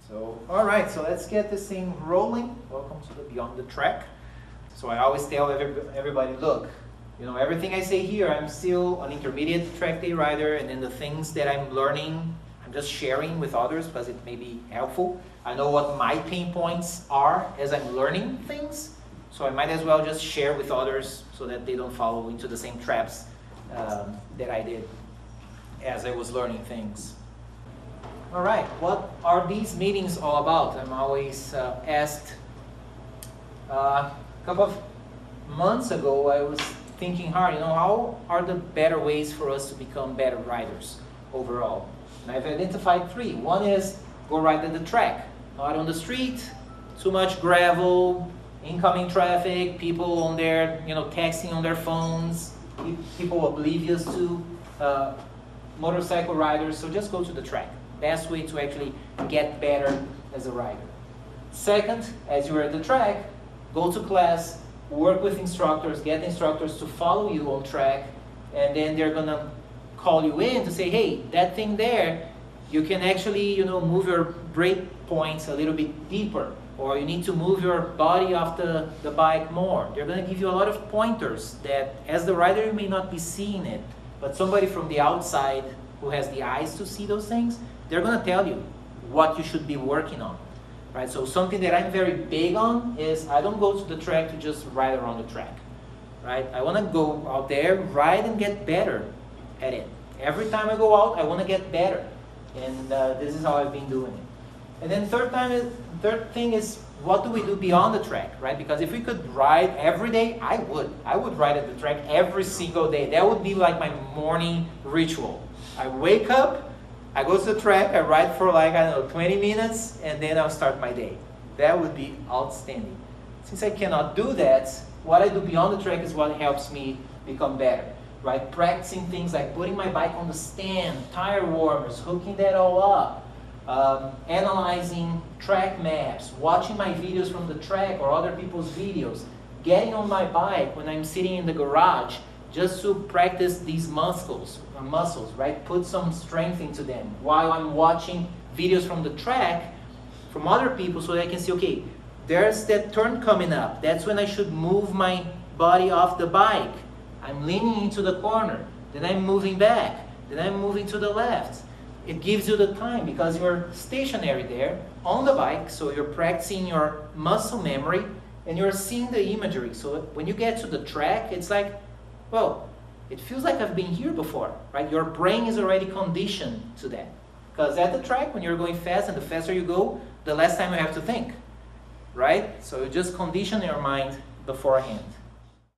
So, all right, so let's get this thing rolling. Welcome to the Beyond the Track. So I always tell everybody, look, you know, everything I say here, I'm still an intermediate track day rider, and then the things that I'm learning, I'm just sharing with others because it may be helpful. I know what my pain points are as I'm learning things, so I might as well just share with others so that they don't fall into the same traps that I did as I was learning things. All right, what are these meetings all about? I'm always asked. A couple of months ago, I was thinking hard, you know, how are the better ways for us to become better riders overall? And I've identified three. One is go ride at the track, not on the street, too much gravel, incoming traffic, people on their, you know, texting on their phones, people oblivious to motorcycle riders. So just go to the track. Best way to actually get better as a rider. Second, as you're at the track, go to class, work with instructors, get instructors to follow you on track, and then they're gonna call you in to say, hey, that thing there, you can actually, you know, move your brake points a little bit deeper, or you need to move your body off the bike more. They're gonna give you a lot of pointers that, as the rider, you may not be seeing it, but somebody from the outside who has the eyes to see those things, they're going to tell you what you should be working on, right? So something that I'm very big on is I don't go to the track to just ride around the track, right? I want to go out there, ride and get better at it. Every time I go out, I want to get better, and this is how I've been doing it. And then third thing is, what do we do beyond the track, right? Because if we could ride every day, I would ride at the track every single day. That would be like my morning ritual. I wake up, I go to the track, I ride for like, I don't know, 20 minutes, and then I'll start my day. That would be outstanding. Since I cannot do that, what I do beyond the track is what helps me become better, right? Practicing things like putting my bike on the stand, tire warmers, hooking that all up, analyzing track maps, watching my videos from the track or other people's videos, getting on my bike when I'm sitting in the garage, just to practice these muscles, right? Put some strength into them while I'm watching videos from the track from other people so that I can see, okay, there's that turn coming up. That's when I should move my body off the bike. I'm leaning into the corner, then I'm moving back, then I'm moving to the left. It gives you the time because you're stationary there on the bike, so you're practicing your muscle memory and you're seeing the imagery. So when you get to the track, it's like, well, it feels like I've been here before, right? Your brain is already conditioned to that. Because at the track, when you're going fast, and the faster you go, the less time you have to think, right? So you just condition your mind beforehand.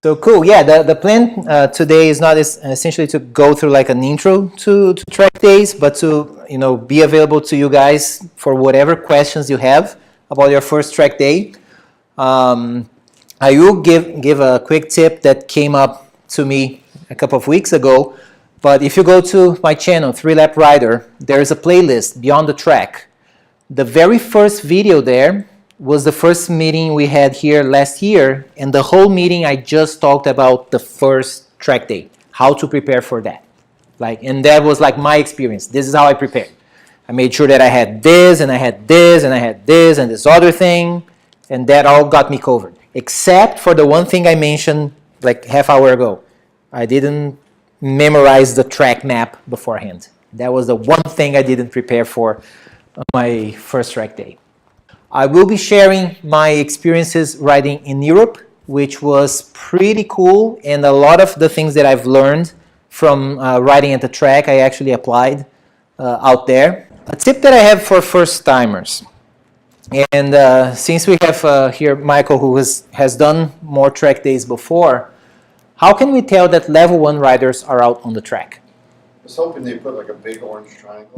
So cool, yeah, the plan today is not essentially to go through like an intro to track days, but to, you know, be available to you guys for whatever questions you have about your first track day. I will give a quick tip that came up to me a couple of weeks ago, but if you go to my channel, 3-Lap Rider, there is a playlist, Beyond the Track. The very first video there was the first meeting we had here last year, and the whole meeting I just talked about the first track day, how to prepare for that. And that was like my experience. This is how I prepared. I made sure that I had this, and I had this, and I had this, and this other thing, and that all got me covered. Except for the one thing I mentioned like half hour ago. I didn't memorize the track map beforehand. That was the one thing I didn't prepare for on my first track day. I will be sharing my experiences riding in Europe, which was pretty cool, and a lot of the things that I've learned from riding at the track I actually applied out there. A tip that I have for first timers, and since we have here Michael, who has done more track days before, how can we tell that level 1 riders are out on the track? I was hoping they put like a big orange triangle.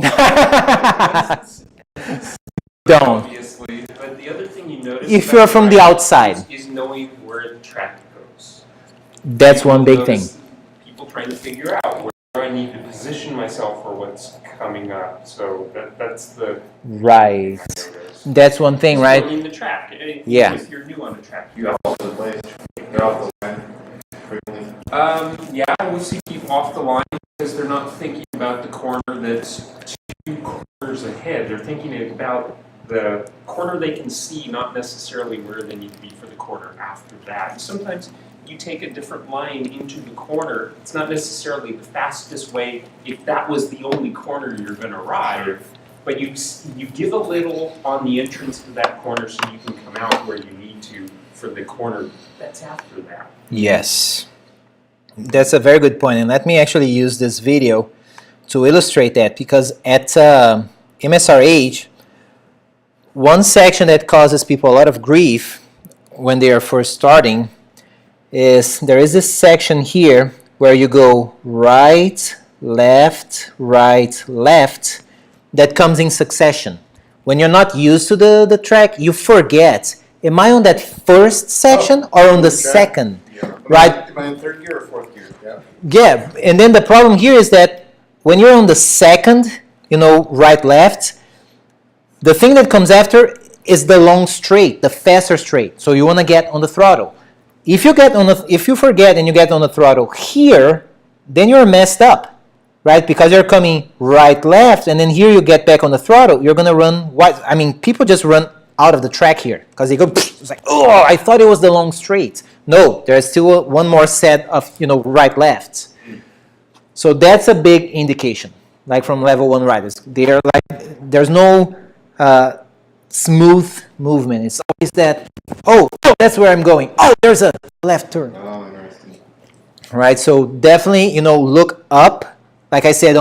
Don't. Obviously, but the other thing you notice if you're from the outside is knowing where the track goes. That's one big thing. People trying to figure out where I need to position myself for what's coming up. So that's the right. That's one thing, right? In the track. Yeah. If you're new on the track, you have the place. They're off the line. yeah, we see people off the line because they're not thinking about the corner that's 2 corners ahead. They're thinking about the corner they can see, not necessarily where they need to be for the corner after that. And sometimes you take a different line into the corner. It's not necessarily the fastest way if that was the only corner you're going to ride, but you give a little on the entrance to that corner so you can come out where you need to for the corner that's after that. Yes, that's a very good point, and let me actually use this video to illustrate that, because at MSRH, one section that causes people a lot of grief when they are first starting is there is this section here where you go right, left, that comes in succession. When you're not used to the track, you forget, am I on that first section or on the second? Yeah. Right? Am I in third gear or fourth gear? Yeah. Yeah, and then the problem here is that when you're on the second, right, left, the thing that comes after is the long straight, the faster straight. So you want to get on the throttle. If you forget and you get on the throttle here, then you're messed up, right? Because you're coming right, left, and then here you get back on the throttle, you're gonna run wide. I mean, people just run out of the track here because they go, it's like, oh, I thought it was the long straight. No, there's still one more set of, right, left. So that's a big indication, like from level 1 riders. They're like, there's no smooth movement. It's always that, oh, that's where I'm going. Oh, there's a left turn. Oh, interesting. Right, so definitely, look up. Like I said,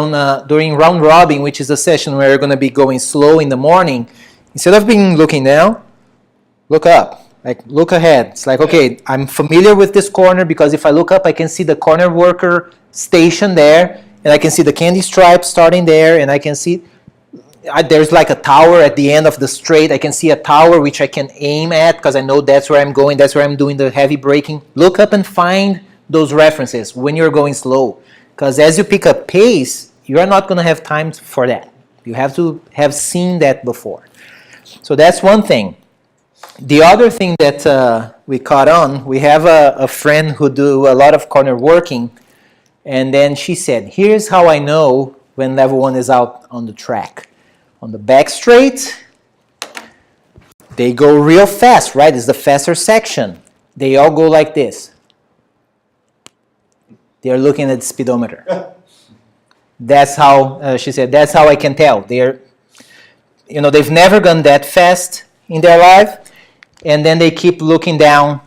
during round robin, which is a session where you're going to be going slow in the morning, instead of looking down, look up. Like, look ahead. It's like, okay, I'm familiar with this corner because if I look up, I can see the corner worker station there, and I can see the candy stripe starting there, and I can see there's like a tower at the end of the straight. I can see a tower which I can aim at because I know that's where I'm going, that's where I'm doing the heavy braking. Look up and find those references when you're going slow, because as you pick up pace, you're not going to have time for that. You have to have seen that before. So that's one thing. The other thing that we caught on, we have a friend who do a lot of corner working, and then she said, here's how I know when level 1 is out on the track. On the back straight, they go real fast, right? It's the faster section. They all go like this. They're looking at the speedometer. That's how, she said, that's how I can tell. They're, they've never gone that fast in their life, and then they keep looking down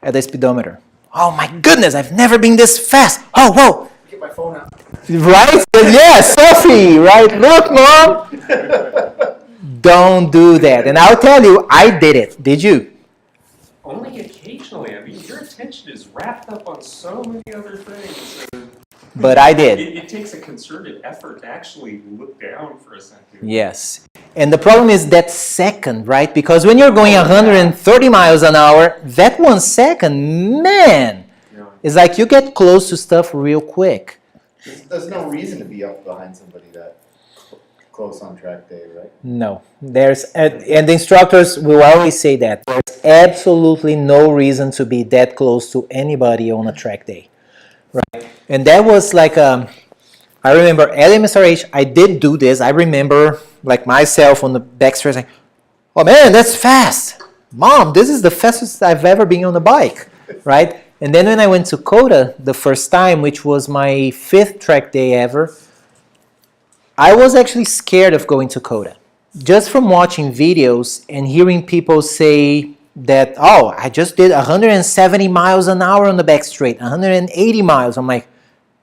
at the speedometer. Oh my goodness, I've never been this fast. Oh, whoa. Get my phone out. Right? Yeah, Sophie, right? Look, Mom. Don't do that. And I'll tell you, I did it. Did you? Only occasionally. I mean, your attention is wrapped up on so many other things. But I did. It takes a concerted effort to actually look down for a second. Yes. And the problem is that second, right? Because when you're going 130 miles an hour, that 1 second, man, it's like you get close to stuff real quick. There's no reason to be up behind somebody that close on track day, right? No. And the instructors will always say that. There's absolutely no reason to be that close to anybody on a track day. Right? And that was like, I remember at MSRH, I did do this. I remember like myself on the backstretch saying, oh man, that's fast. Mom, this is the fastest I've ever been on a bike, right? And then when I went to COTA the first time, which was my 5th track day ever, I was actually scared of going to COTA. Just from watching videos and hearing people say that, oh, I just did 170 miles an hour on the back straight, 180 miles. I'm like,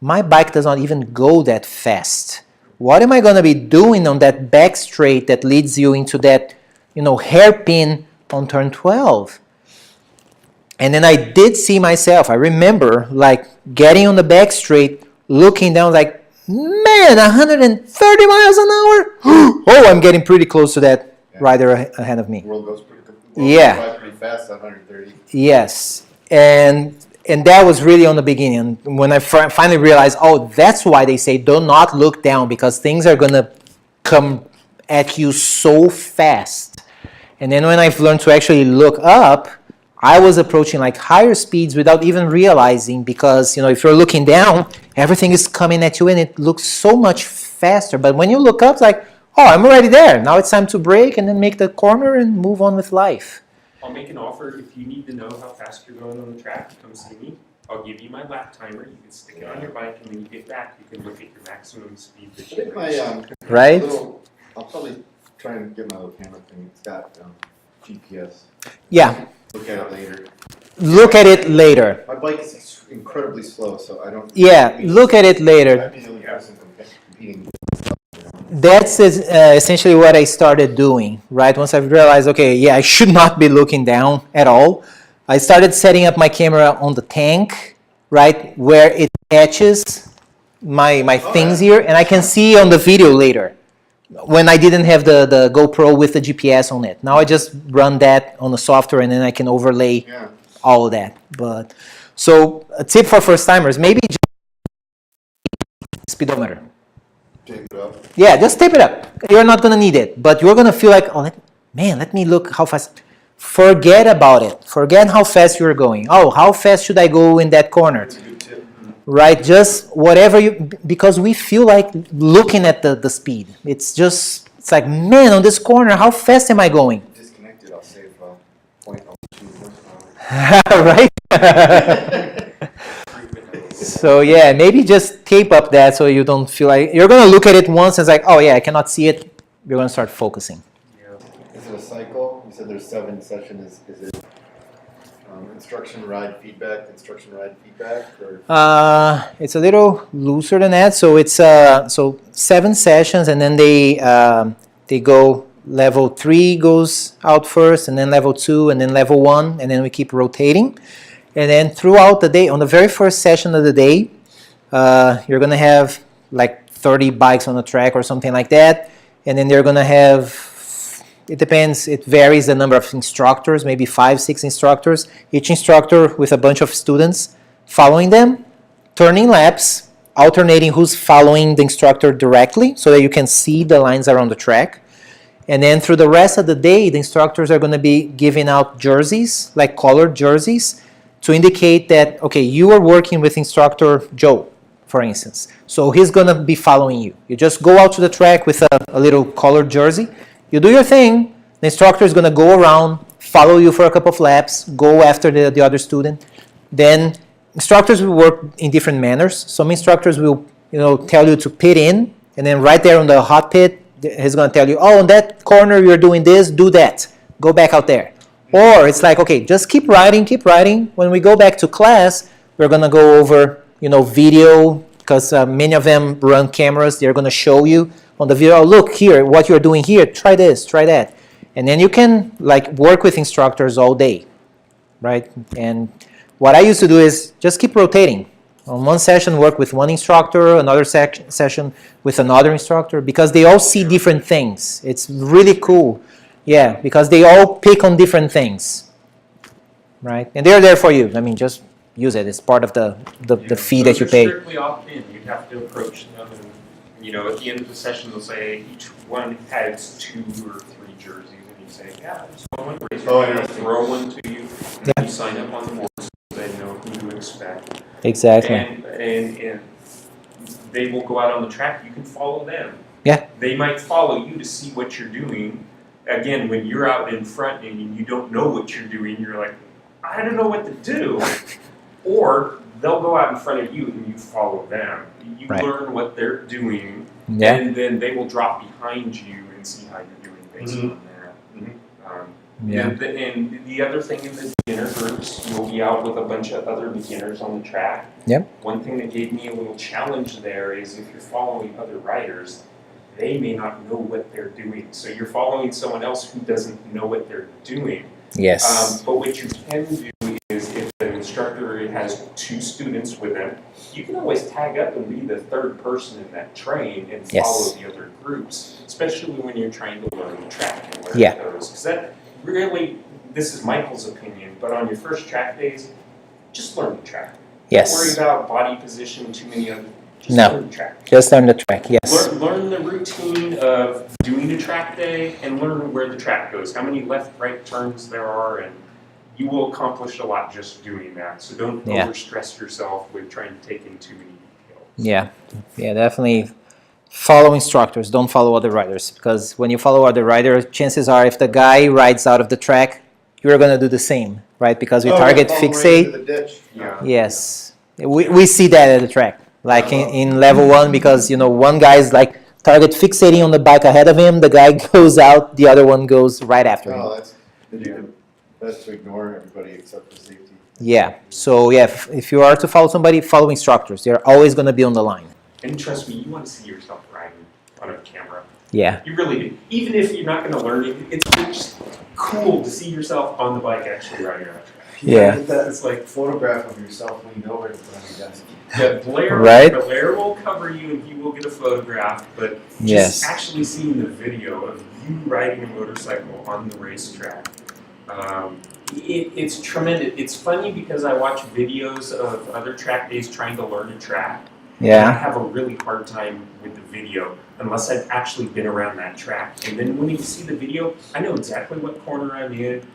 my bike does not even go that fast. What am I going to be doing on that back straight that leads you into that, hairpin on turn 12? And then I did see myself. I remember like getting on the back straight, looking down like, man, 130 miles an hour? Oh, I'm getting pretty close to that rider ahead of me. The world goes pretty pretty fast, 130. Yes. And that was really on the beginning. When I finally realized, oh, that's why they say do not look down, because things are going to come at you so fast. And then when I've learned to actually look up, I was approaching like higher speeds without even realizing, because, if you're looking down, everything is coming at you and it looks so much faster. But when you look up, it's like, oh, I'm already there. Now it's time to brake and then make the corner and move on with life. I'll make an offer. If you need to know how fast you're going on the track, come see me. I'll give you my lap timer. You can stick it on your bike, and when you get back, you can look at your maximum speed that I you think my Right? I'll probably try and get my little camera thing. It's got GPS. Yeah, Look at it later. look at it later. My bike is incredibly slow, so I don't. Yeah, look at it later. I'd be the only person competing. That's essentially what I started doing, right? Once I've realized, okay, yeah, I should not be looking down at all. I started setting up my camera on the tank, right, where it catches my things here, and I can see on the video later when I didn't have the GoPro with the GPS on it. Now I just run that on the software, and then I can overlay Yeah. all of that. But so a tip for first timers, maybe just speedometer. Tape it up. Yeah, just tape it up. You're not gonna need it, but you're gonna feel like, oh, let me look how fast. Forget about it. Forget how fast you're going. Oh, how fast should I go in that corner? That's a good tip. Right? Just whatever you, because we feel like looking at the speed. It's like, man, on this corner, how fast am I going? Disconnected. I'll save point. I'll choose horsepower. Right? So yeah, maybe just tape up that so you don't feel like you're gonna look at it once and it's like, oh yeah, I cannot see it. You're gonna start focusing. Is it a cycle? You said there's 7 sessions. Is it instruction, ride, feedback, or? It's a little looser than that. So it's so 7 sessions, and then they go level 3 goes out first, and then level 2, and then level 1, and then we keep rotating. And then throughout the day, on the very first session of the day, you're gonna have like 30 bikes on the track or something like that, and then they're gonna have, it depends, it varies the number of instructors, maybe 5, 6 instructors, each instructor with a bunch of students following them, turning laps, alternating who's following the instructor directly so that you can see the lines around the track. And then through the rest of the day, the instructors are going to be giving out jerseys, like colored jerseys, to indicate that, okay, you are working with instructor Joe, for instance. So he's going to be following you. You just go out to the track with a little colored jersey. You do your thing. The instructor is going to go around, follow you for a couple of laps, go after the other student. Then instructors will work in different manners. Some instructors will, tell you to pit in, and then right there on the hot pit, he's going to tell you, oh, on that corner you're doing this, do that. Go back out there. Or it's like, okay, just keep riding, keep riding. When we go back to class, we're going to go over, video, because many of them run cameras. They're going to show you on the video, oh, look here, what you're doing here, try this, try that. And then you can work with instructors all day, right? And what I used to do is just keep rotating. On one session, work with one instructor, another session with another instructor, because they all see different things. It's really cool. Yeah, because they all pick on different things, right? And they're there for you. I mean, just use it. It's part of the fee that you pay. Strictly opt-in. You'd have to approach them, and at the end of the session, they'll say each one has 2 or 3 jerseys, and you say, yeah, there's one. Raise your hand, throw one to you, and you sign up on the board so they know who to expect. Exactly. And they will go out on the track. You can follow them. Yeah. They might follow you to see what you're doing. Again, when you're out in front and you don't know what you're doing, you're like, I don't know what to do. Or they'll go out in front of you and you follow them. You learn what they're doing, and then they will drop behind you and see how you're doing based on that. And the other thing in the beginner groups, you'll be out with a bunch of other beginners on the track. Yep. One thing that gave me a little challenge there is if you're following other riders, they may not know what they're doing. So you're following someone else who doesn't know what they're doing. Yes. But what you can do is if the instructor has 2 students with them, you can always tag up and be the 3rd person in that train and follow the other groups, especially when you're trying to learn the track and where it goes. Because that really, this is Michael's opinion, but on your first track days, just learn the track. Yes. Don't worry about body position, too many other. Just learn the track. Just learn the track, yes. Learn the routine of doing a track day and learn where the track goes, how many left-right turns there are, and you will accomplish a lot just doing that. So don't overstress yourself with trying to take in too many details. Yeah, definitely follow instructors, don't follow other riders, because when you follow other riders, chances are if the guy rides out of the track, you're going to do the same, right? Because we target fixate. Right into the ditch. Yeah. Yes, we see that at the track, like in level 1, because one guy is like target fixating on the bike ahead of him, the guy goes out, the other one goes right after him. Oh, that's to ignore everybody except for safety. Yeah, so yeah, if you are to follow somebody, follow instructors. They're always going to be on the line. And trust me, you want to see yourself riding on a camera. Yeah. You really do. Even if you're not going to learn it, it's just cool to see yourself on the bike actually riding around. Yeah. It's like photograph of yourself when you know where you're going. Yeah, Blair will cover you and he will get a photograph, but just actually seeing the video of you riding a motorcycle on the racetrack, it's tremendous. It's funny because I watch videos of other track days trying to learn a track. Yeah. And I have a really hard time with the video unless I've actually been around that track. And then when you see the video, I know exactly what corner I'm in.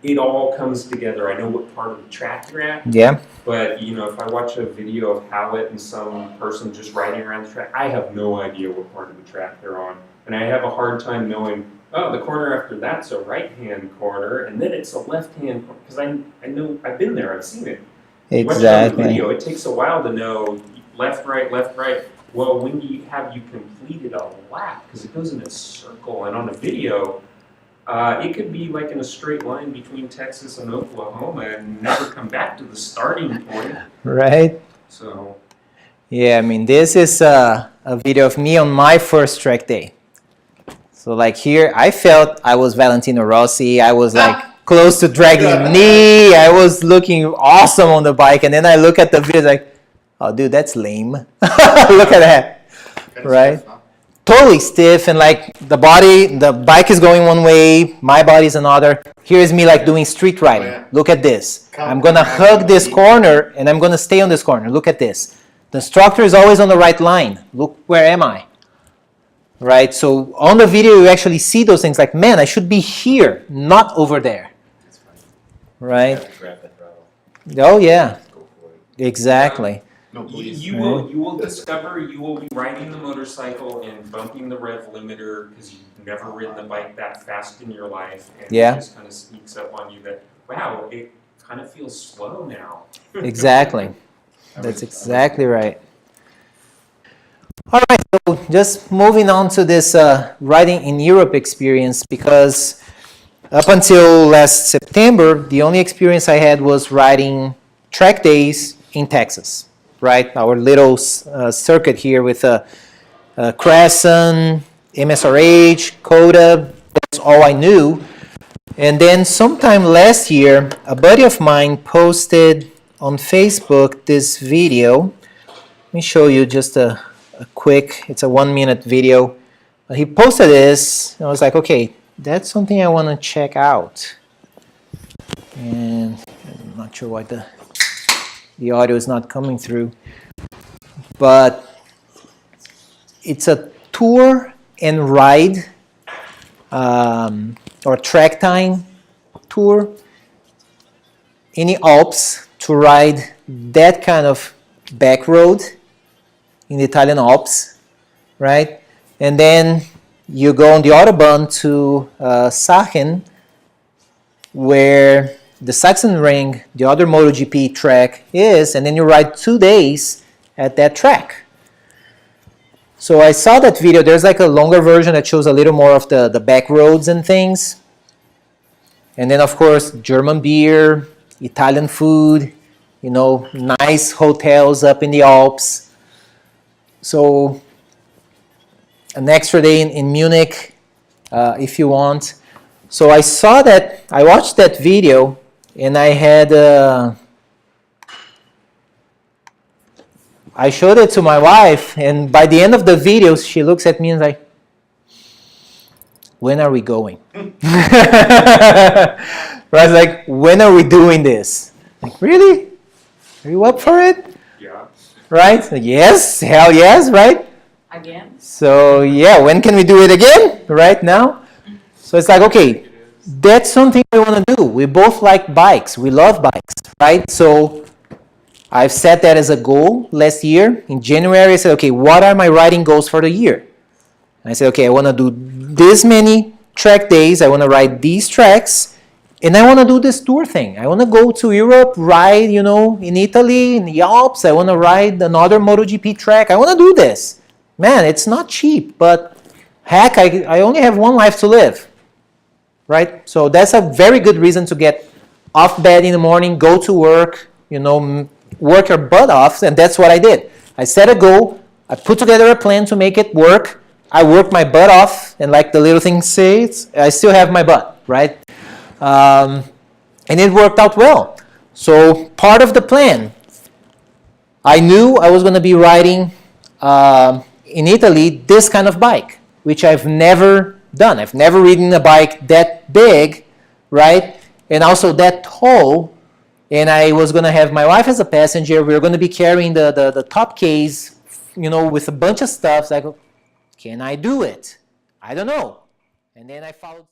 It all comes together. I know what part of the track you're at. Yeah. But, if I watch a video of Howlett and some person just riding around the track, I have no idea what part of the track they're on. And I have a hard time knowing, oh, the corner after that's a right-hand corner, and then it's a left-hand corner. Because I know, I've been there, I've seen it. Exactly. Watch it on the video, it takes a while to know left, right, left, right. Well, when you completed a lap, because it goes in a circle, and on a video, it could be like in a straight line between Texas and Oklahoma and never come back to the starting point. Right. So. Yeah, I mean, this is a video of me on my first track day. So like here, I felt I was Valentino Rossi. I was like close to dragging knee. I was looking awesome on the bike. And then I look at the video like, oh, dude, that's lame. Look at that. Right? Totally stiff, and like the bike is going one way, my body's another. Here's me like doing street riding. Oh, yeah. Look at this. I'm gonna hug this corner and I'm gonna stay on this corner. Look at this. The instructor is always on the right line. Look, where am I? Right? So on the video you actually see those things like, man, I should be here, not over there. Right? Oh yeah. Exactly. No, please. You will discover you will be riding the motorcycle and bumping the rev limiter because you've never ridden the bike that fast in your life, and it just kind of sneaks up on you that, wow, it kind of feels slow now. Exactly. That's exactly right. All right, so just moving on to this riding in Europe experience, because up until last September, the only experience I had was riding track days in Texas. Right, our little circuit here with Crescent, MSRH, Coda, that's all I knew. And then sometime last year, a buddy of mine posted on Facebook this video. Let me show you just a quick, it's a 1-minute video. He posted this, and I was like, okay, that's something I want to check out. And I'm not sure why the audio is not coming through, but it's a tour and ride or track time tour in the Alps to ride that kind of back road in the Italian Alps, right? And then you go on the Autobahn to Sachsen, where the Sachsenring, the other MotoGP track is, and then you ride 2 days at that track. So I saw that video. There's like a longer version that shows a little more of the back roads and things. And then of course, German beer, Italian food, nice hotels up in the Alps. So an extra day in Munich, if you want. So I saw that, I watched that video, and I had, I showed it to my wife, and by the end of the video, she looks at me and is like, when are we going? Right, like, when are we doing this? Like, really? Are you up for it? Yeah. Right? Yes, hell yes, right? Again? So yeah, when can we do it again? Right now? So it's like, okay, that's something we want to do. We both like bikes. We love bikes, right? So I've set that as a goal last year. In January, I said, okay, what are my riding goals for the year? And I said, okay, I want to do this many track days. I want to ride these tracks. And I want to do this tour thing. I want to go to Europe, ride, you know, in Italy, in the Alps. I want to ride another MotoGP track. I want to do this. Man, it's not cheap, but heck, I only have one life to live, right? So that's a very good reason to get off bed in the morning, go to work, you know, work your butt off, and that's what I did. I set a goal, I put together a plan to make it work, I worked my butt off, and like the little thing says, I still have my butt, right? And it worked out well. So part of the plan, I knew I was going to be riding in Italy this kind of bike, which I've never done. I've never ridden a bike that big, right? And also that tall. And I was going to have my wife as a passenger. We were going to be carrying the top case, you know, with a bunch of stuff. So I go, can I do it? I don't know. And then I followed.